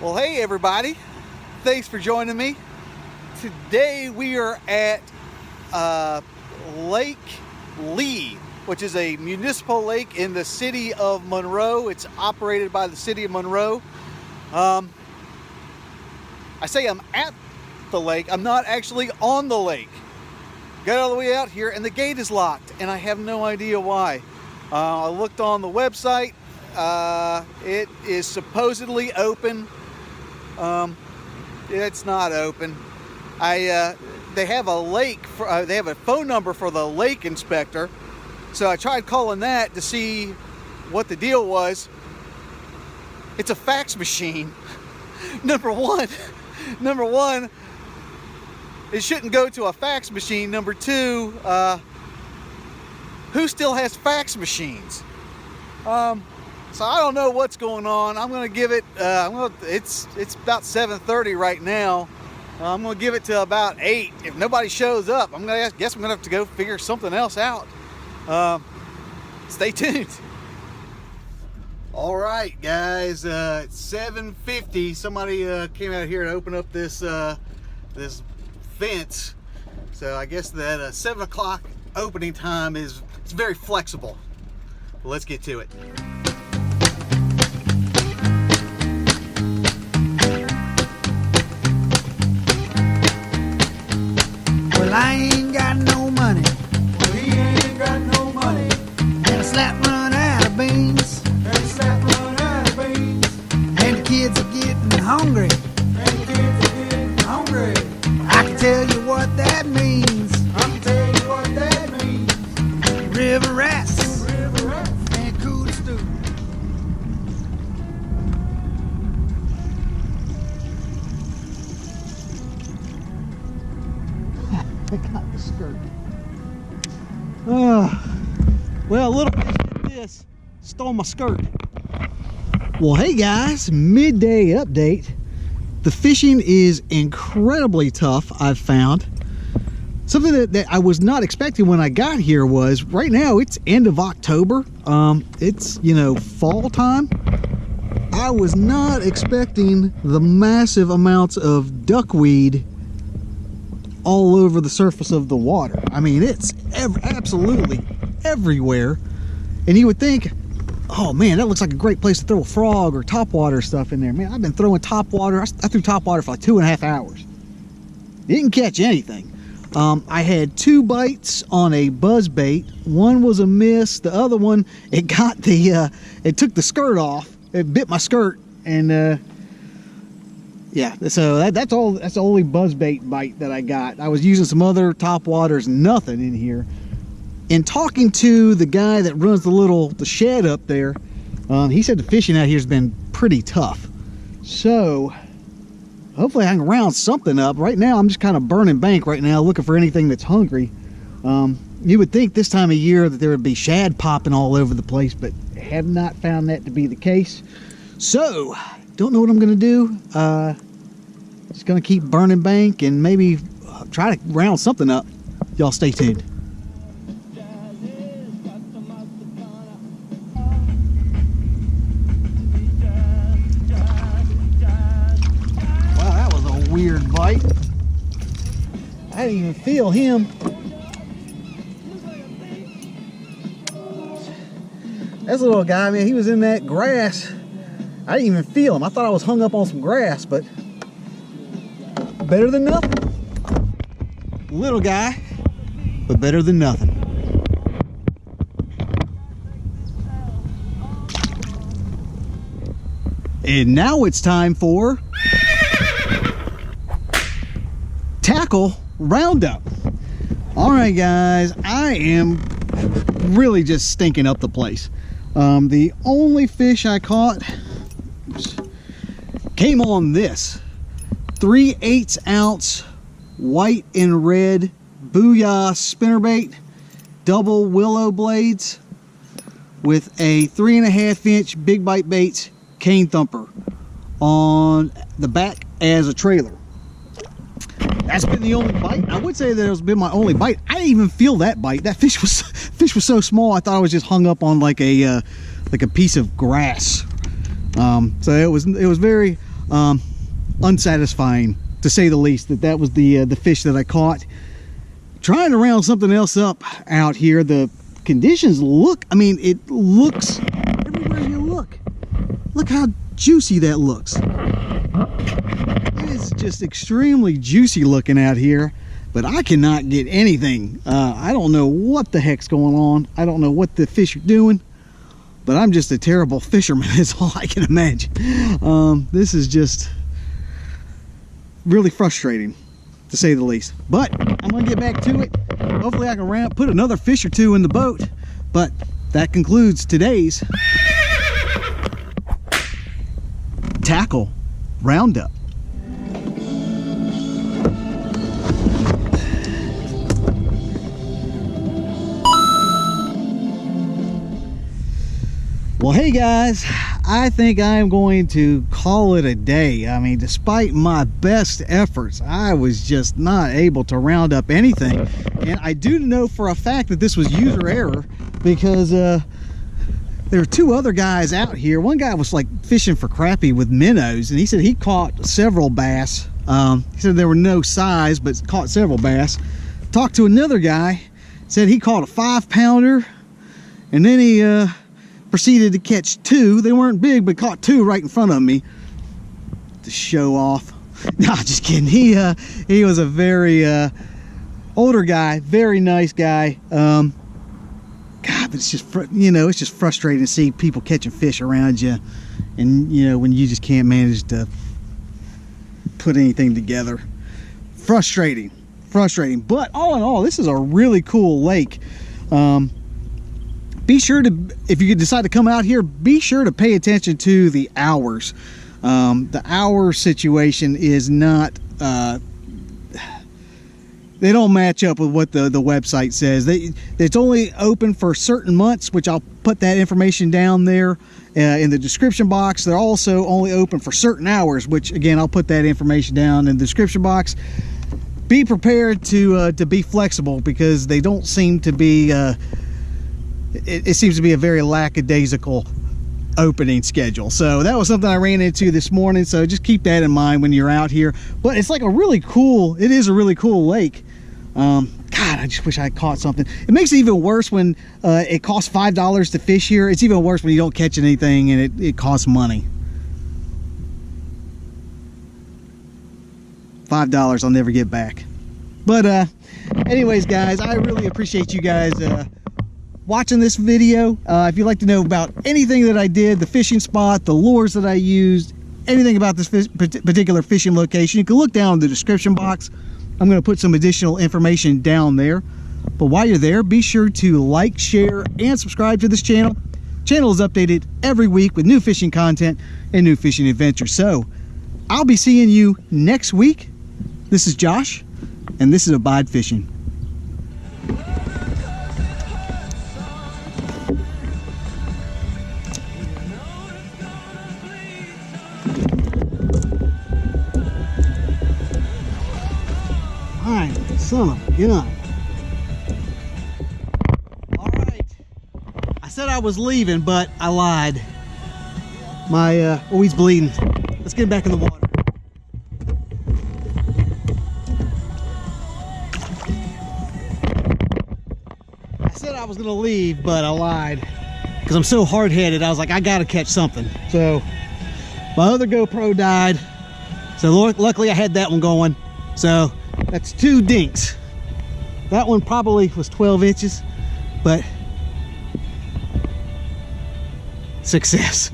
Well, hey everybody, thanks for joining me. Today we are at Lake Lee, which is a municipal lake in the city of Monroe. It's operated by the city of Monroe. I say I'm at the lake, I'm not actually on the lake. Got all the way out here and the gate is locked and I have no idea why. I looked on the website, it is supposedly open. It's not open. They have a lake, they have a phone number for the lake inspector. So I tried calling that to see what the deal was. It's a fax machine. Number one, it shouldn't go to a fax machine. Number two, who still has fax machines? So I don't know what's going on. I'm gonna give it, it's about 7:30 right now. I'm gonna give it to about 8. If nobody shows up, guess I'm gonna have to go figure something else out. Stay tuned. All right, guys, it's 7:50. Somebody came out here to open up this this fence. So I guess that 7 o'clock opening time it's very flexible. Well, let's get to it. Well, I ain't got no money. Well, he ain't got no money. And a slap run out of beans. And a slap run out of beans. And the kids are getting hungry. I can tell you what that means. River rats. And cool stew. I got the skirt. Well, a little fish did this. Stole my skirt. Well, hey guys, midday update. The fishing is incredibly tough, I've found. Something that I was not expecting when I got here was, right now it's end of October. It's, fall time. I was not expecting the massive amounts of duckweed all over the surface of the water. I mean, it's absolutely everywhere. And you would think, oh man, that looks like a great place to throw a frog or topwater stuff in there. Man, I've been throwing topwater. I threw topwater for like 2.5 hours. Didn't catch anything. I had 2 bites on a buzz bait. One was a miss. The other one, it got it took the skirt off. It bit my skirt, and yeah. So that's all. That's the only buzz bait bite that I got. I was using some other topwaters, nothing in here. And talking to the guy that runs the shed up there, he said the fishing out here has been pretty tough. So hopefully I can round something up. Right now I'm just kind of burning bank right now, looking for anything that's hungry. You would think this time of year that there would be shad popping all over the place, but have not found that to be the case. So don't know what I'm gonna do. Just gonna keep burning bank and maybe try to round something up. Y'all stay tuned. Weird bite. I didn't even feel him. That's a little guy, man. He was in that grass. I didn't even feel him. I thought I was hung up on some grass, but better than nothing. Little guy, but better than nothing. And now it's time for tackle roundup. All right, guys, I am really just stinking up the place. The only fish I caught came on this 3/8 ounce white and red Booyah spinnerbait, Double-Willow blades with a 3.5 inch big bite baits cane thumper on the back as a trailer. That's been the only bite. I would say that it's been my only bite. I didn't even feel that bite. That fish was so small. I thought I was just hung up on like a piece of grass. So it was very unsatisfying, to say the least. That was the fish that I caught. Trying to round something else up out here. The conditions look, I mean, it looks everywhere you look. Look how juicy that looks. It is just extremely juicy looking out here, but I cannot get anything. I don't know what the heck's going on. I don't know what the fish are doing, but I'm just a terrible fisherman is all I can imagine. This is just really frustrating, to say the least. But I'm gonna get back to it. Hopefully I can put another fish or two in the boat. But that concludes today's tackle roundup. Well, hey guys, I think I am going to call it a day. I mean, despite my best efforts, I was just not able to round up anything. And I do know for a fact that this was user error, because there were two other guys out here. One guy was like fishing for crappie with minnows, and he said he caught several bass. He said there were no size, but caught several bass. Talked to another guy, said he caught a 5-pounder, and then he proceeded to catch two. They weren't big, but caught two right in front of me to show off. No, just kidding. He was a very older guy, very nice guy. God, but it's just, you know, it's just frustrating to see people catching fish around you, and you know, when you just can't manage to put anything together. Frustrating. But all in all, this is a really cool lake. Be sure to, if you decide to come out here, be sure to pay attention to the hours. The hour situation is not, they don't match up with what the website says. It's only open for certain months, which I'll put that information down there in the description box. They're also only open for certain hours, which again, I'll put that information down in the description box. Be prepared to be flexible, because they don't seem to be, it seems to be a very lackadaisical opening schedule. So that was something I ran into this morning, so just keep that in mind when you're out here. But it's like a really cool, it is a really cool lake. God, I just wish I had caught something. It makes it even worse when it costs $5 to fish here. It's even worse when you don't catch anything and it costs money. $5 I'll never get back. But anyways guys, I really appreciate you guys watching this video. If you'd like to know about anything that I did, the fishing spot, the lures that I used, anything about this particular fishing location, you can look down in the description box. I'm going to put some additional information down there. But while you're there, be sure to like, share, and subscribe to this channel. Channel is updated every week with new fishing content and new fishing adventures. So I'll be seeing you next week. This is Josh, and this is Abide Fishing. Son of a gun. All right, I said I was leaving, but I lied. My he's bleeding. Let's get him back in the water. I said I was gonna leave, but I lied, because I'm so hard-headed. I was like, I gotta catch something. So my other GoPro died, so luckily I had that one going. So that's 2 dinks. That one probably was 12 inches, but success.